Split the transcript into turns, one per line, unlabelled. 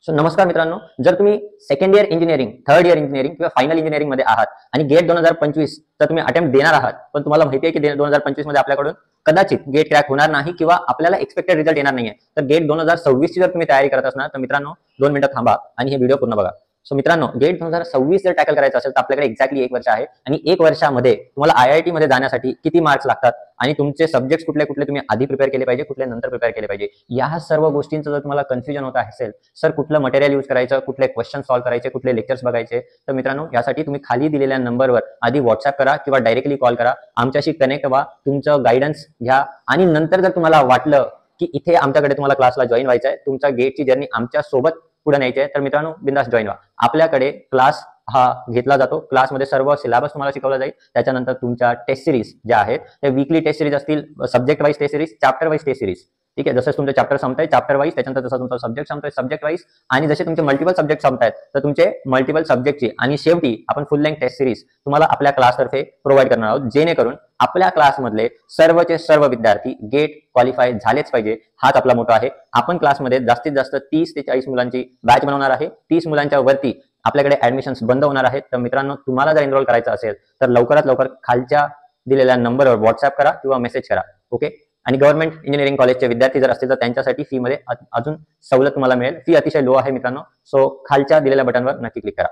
नमस्कार मित्रांनो, जर तुम्ही second year engineering, third year engineering किंवा फायनल इंजिनिअरिंग मध्ये आहात आणि गेट 2025 तर तुम्ही अटेम्प्ट देणार आहात, पण तुम्हाला माहिती आहे की 2025 मध्ये आपल्याकडून कदाचित गेट क्रॅक होणार नाही किंवा आपल्याला एक्सपेक्टेड रिझल्ट येणार नाहीये, तर गेट 2026 ची जर तुम्ही तयारी करत असणार तर मित्रांनो 2 मिनिटं थांबा आणि हे व्हिडिओ पूर्ण बघा. मित्रांनो, गेट 2026 जर टॅकल करायचं असेल तर आपल्याकडे एक्झॅक्टली 1 वर्ष आहे आणि 1 वर्षामध्ये तुम्हाला IIT मध्ये जाण्यासाठी किती मार्क्स लागतात आणि तुमचे सब्जेक्ट्स कुठले कुठले तुम्ही आधी प्रिपेअर केले पाहिजे, कुठले नंतर प्रिपेअर केले पाहिजे, या सर्व गोष्टींचं जर तुम्हाला कन्फ्युजन होत असेल, सर कुठलं मटेरियल यूज करायचं, कुठले क्वेश्चन सॉल्व्ह करायचे, कुठले लेक्चर्स बघायचे, तर मित्रांनो यासाठी तुम्ही खाली दिलेल्या नंबरवर आधी व्हॉट्सअप करा किंवा डायरेक्टली कॉल करा, आमच्याशी कनेक्ट व्हा, तुमचं गायडन्स घ्या आणि नंतर जर तुम्हाला वाटलं की इथे आमच्याकडे तुम्हाला क्लासला जॉईन व्हायचं आहे, तुमच्या गेटची जर्नी आमच्या सोबत पुढे न्यायची आहे, तर मित्रांनो बिंदास जॉईन व्हा. आपल्याकडे क्लास हा घेतला जातो. क्लासमध्ये सर्व सिलेबस तुम्हाला शिकवला जाईल. त्याच्यानंतर तुमच्या टेस्ट सिरीज ज्या आहेत त्या वीकली टेस्ट सिरीज असतील, subject wise test series, chapter wise test series. ठीक आहे, जसं तुमचे चॅप्टर संपताय चॅप्टर वाईज, त्याच्यानंतर जसं तुमचा सब्जेक्ट संपतोय सब्जेक्ट वाईज, आणि जसे तुमचे मल्टिपल सब्जेक्ट संपतायत तर तुमचे मल्टिपल सब्जेक्टची आणि शेवटी आपण फुल लेंथ टेस्ट सिरीज तुम्हाला आपल्या क्लासतर्फे प्रोव्हाइड करणार आहोत, जेणेकरून आपल्या क्लासमधले सर्वचे सर्व विद्यार्थी गेट क्वालिफाय झालेच पाहिजे, हाच आपला मोठा आहे. आपण क्लासमध्ये जास्तीत जास्त 30 ते 40 मुलांची बॅच बनवणार आहे. 30 मुलांच्या वरती आपल्याकडे ऍडमिशन्स बंद होणार आहेत. तर मित्रांनो, तुम्हाला जर एनरोल करायचं असेल तर लवकरात लवकर खालच्या दिलेल्या नंबरवर व्हॉट्सअप करा किंवा मेसेज करा. ओके. आणि गव्हर्नमेंट इंजिनिअरिंग कॉलेजचे विद्यार्थी जर असतील तर त्यांच्यासाठी फी मध्ये अजून सवलत तुम्हाला मिळेल. फी अतिशय लो आहे मित्रांनो. सो खालच्या दिलेल्या बटनवर नक्की क्लिक करा.